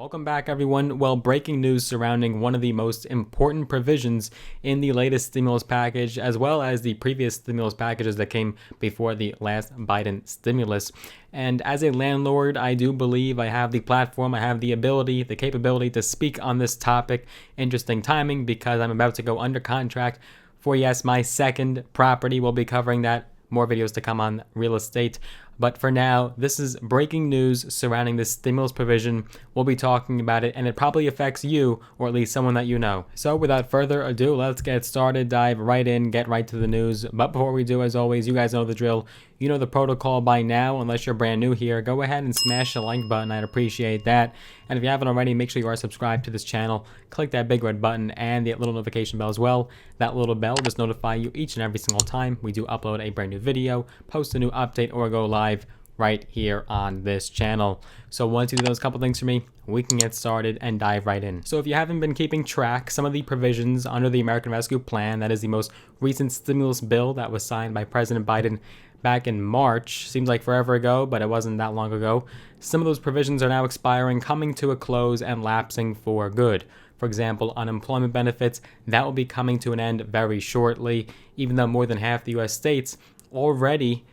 Welcome back, everyone. Well, breaking news surrounding one of the most important provisions in the latest stimulus package, as well as the previous stimulus packages that came before the last Biden stimulus. And as a landlord, I do believe I have the platform, I have the ability, the capability to speak on this topic. Interesting timing because I'm about to go under contract for, yes, my second property. We'll be covering that. More videos to come on real estate. But for now, this is breaking news surrounding this stimulus provision. We'll be talking about it, and it probably affects you, or at least someone that you know. So without further ado, let's get started, dive right in, get right to the news. But before we do, as always, you guys know the drill. You know the protocol by now, unless you're brand new here. Go ahead and smash the like button. I'd appreciate that. And if you haven't already, make sure you are subscribed to this channel. Click that big red button and the little notification bell as well. That little bell will just notify you each and every single time we do upload a brand new video, post a new update, or go live right here on this channel. So once you do those couple things for me, we can get started and dive right in. So if you haven't been keeping track, some of the provisions under the American Rescue Plan, that is the most recent stimulus bill that was signed by President Biden back in March, seems like forever ago, but it wasn't that long ago. Some of those provisions are now expiring, coming to a close, and lapsing for good. For example, unemployment benefits, that will be coming to an end very shortly, even though more than half the US states already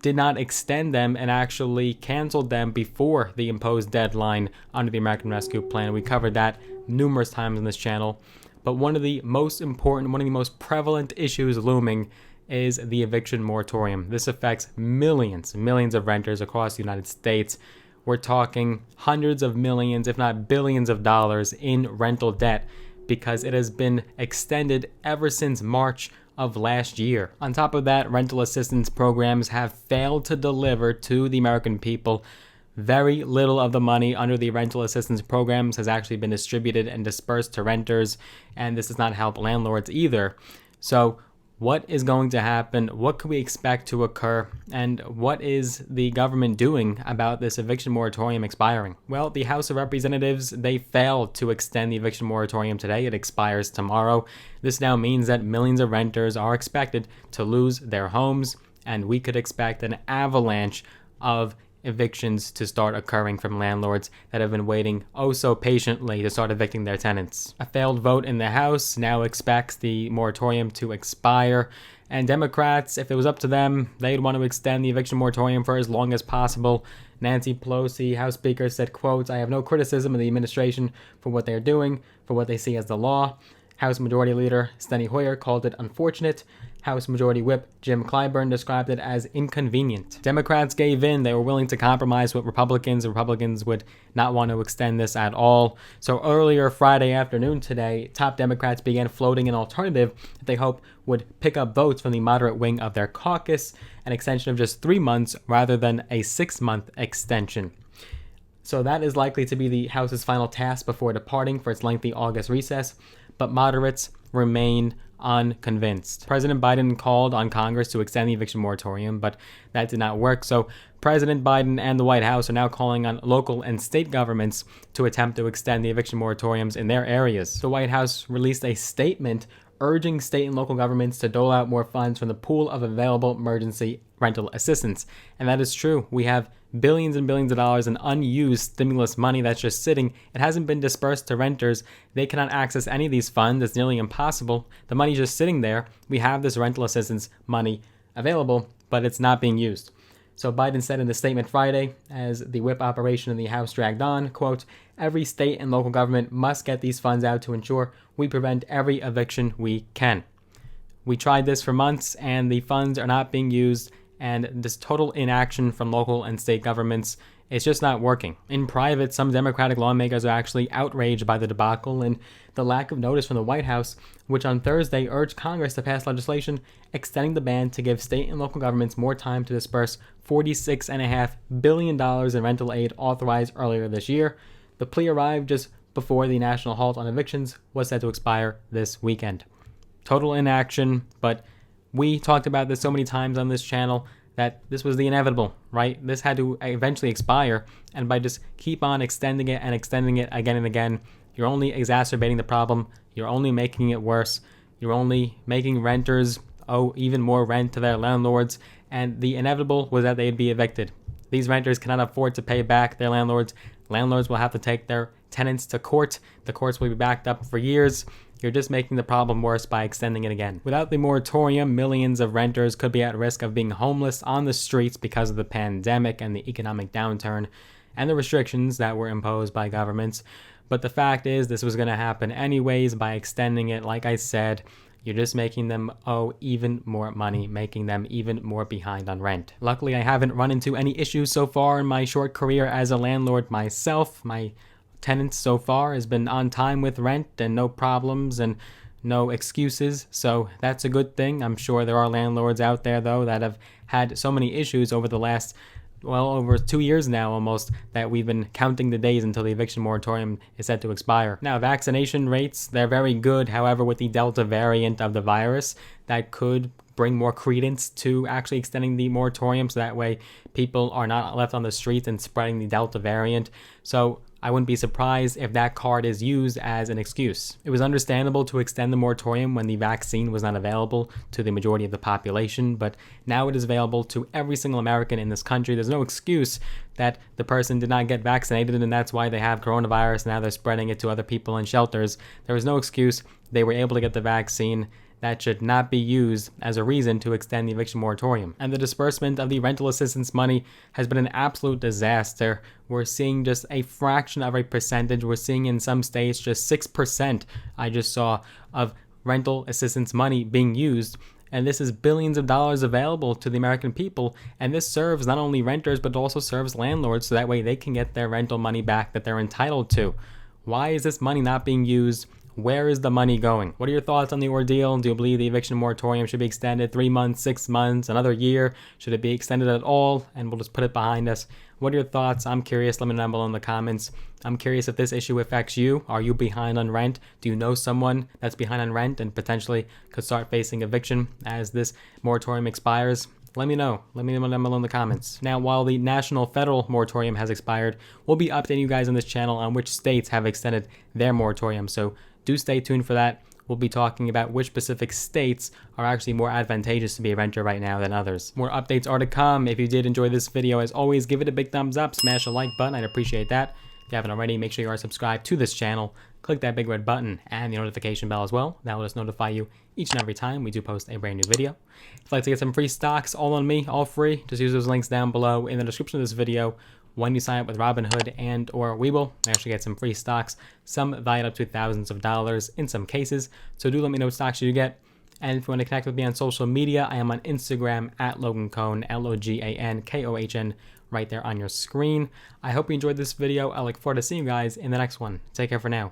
did not extend them and actually canceled them before the imposed deadline under the American Rescue Plan. We covered that numerous times on this channel. But one of the most important, one of the most prevalent issues looming is the eviction moratorium. This affects millions of renters across the United States. We're talking hundreds of millions, if not billions of dollars in rental debt because it has been extended ever since March of last year. On top of that, rental assistance programs have failed to deliver to the American people. Very little of the money under the rental assistance programs has actually been distributed and dispersed to renters, and this does not help landlords either. So what is going to happen? What can we expect to occur? And what is the government doing about this eviction moratorium expiring? Well, the House of Representatives, they failed to extend the eviction moratorium today. It expires tomorrow. This now means that millions of renters are expected to lose their homes, and we could expect an avalanche of evictions to start occurring from landlords that have been waiting oh so patiently to start evicting their tenants. A failed vote in the House now expects the moratorium to expire, and Democrats, if it was up to them, they'd want to extend the eviction moratorium for as long as possible. Nancy Pelosi, House Speaker, said, quote, "I have no criticism of the administration for what they're doing, for what they see as the law." House Majority Leader Steny Hoyer called it unfortunate. House Majority Whip Jim Clyburn described it as inconvenient. Democrats gave in. They were willing to compromise with Republicans. Republicans would not want to extend this at all. So earlier Friday afternoon today, top Democrats began floating an alternative that they hope would pick up votes from the moderate wing of their caucus, an extension of just 3 months rather than a 6-month extension. So that is likely to be the House's final task before departing for its lengthy August recess, but moderates remain unconvinced. President Biden called on Congress to extend the eviction moratorium, but that did not work. So President Biden and the White House are now calling on local and state governments to attempt to extend the eviction moratoriums in their areas. The White House released a statement urging state and local governments to dole out more funds from the pool of available emergency rental assistance. And that is true. We have billions and billions of dollars in unused stimulus money that's just sitting. It hasn't been dispersed to renters. They cannot access any of these funds. It's nearly impossible. The money's just sitting there. We have this rental assistance money available, but it's not being used. So Biden said in the statement Friday, as the whip operation in the House dragged on, quote, "Every state and local government must get these funds out to ensure we prevent every eviction we can. We tried this for months and the funds are not being used, and this total inaction from local and state governments, it's just not working." In private, some Democratic lawmakers are actually outraged by the debacle and the lack of notice from the White House, which on Thursday urged Congress to pass legislation extending the ban to give state and local governments more time to disperse $46.5 billion in rental aid authorized earlier this year. The plea arrived just before the national halt on evictions was set to expire this weekend. Total inaction, but we talked about this so many times on this channel that this was the inevitable, right? This had to eventually expire, and by just keep on extending it again and again, you're only exacerbating the problem, you're only making it worse, you're only making renters owe even more rent to their landlords, and the inevitable was that they'd be evicted. These renters cannot afford to pay back their landlords. Landlords will have to take their tenants to court. The courts will be backed up for years. You're just making the problem worse by extending it again. Without the moratorium, millions of renters could be at risk of being homeless on the streets because of the pandemic and the economic downturn and the restrictions that were imposed by governments. But the fact is, this was going to happen anyways. By extending it, like I said, you're just making them owe even more money, making them even more behind on rent. Luckily, I haven't run into any issues so far in my short career as a landlord myself. My tenants so far has been on time with rent and no problems and no excuses, so that's a good thing. I'm sure there are landlords out there though that have had so many issues over the last over 2 years now almost, that we've been counting the days until the eviction moratorium is set to expire. Now, vaccination rates, they're very good. However, with the Delta variant of the virus, that could bring more credence to actually extending the moratorium, so that way people are not left on the streets and spreading the Delta variant. So I wouldn't be surprised if that card is used as an excuse. It was understandable to extend the moratorium when the vaccine was not available to the majority of the population, but now it is available to every single American in this country. There's no excuse that the person did not get vaccinated and that's why they have coronavirus. Now they're spreading it to other people in shelters. There was no excuse. They were able to get the vaccine. That should not be used as a reason to extend the eviction moratorium. And the disbursement of the rental assistance money has been an absolute disaster. We're seeing just a fraction of a percentage. We're seeing in some states just 6%, I just saw, of rental assistance money being used. And this is billions of dollars available to the American people. And this serves not only renters, but also serves landlords, so that way they can get their rental money back that they're entitled to. Why is this money not being used? Where is the money going? What are your thoughts on the ordeal? Do you believe the eviction moratorium should be extended 3 months, 6 months, another year? Should it be extended at all? And we'll just put it behind us. What are your thoughts? I'm curious. Let me know below in the comments. I'm curious if this issue affects you. Are you behind on rent? Do you know someone that's behind on rent and potentially could start facing eviction as this moratorium expires? Let me know. Let me know down below in the comments. Now, while the national federal moratorium has expired, we'll be updating you guys on this channel on which states have extended their moratorium. So do stay tuned for that. We'll be talking about which specific states are actually more advantageous to be a renter right now than others. More updates are to come. If you did enjoy this video, as always, give it a big thumbs up, smash the like button. I'd appreciate that. If you haven't already, make sure you are subscribed to this channel. Click that big red button and the notification bell as well. That will just notify you each and every time we do post a brand new video. If you'd like to get some free stocks, all on me, all free, just use those links down below in the description of this video. When you sign up with Robinhood and or Webull, you actually get some free stocks, some valued up to thousands of dollars in some cases. So do let me know what stocks you get. And if you want to connect with me on social media, I am on Instagram at Logan Cohn, LOGANKOHN, right there on your screen. I hope you enjoyed this video. I look forward to seeing you guys in the next one. Take care for now.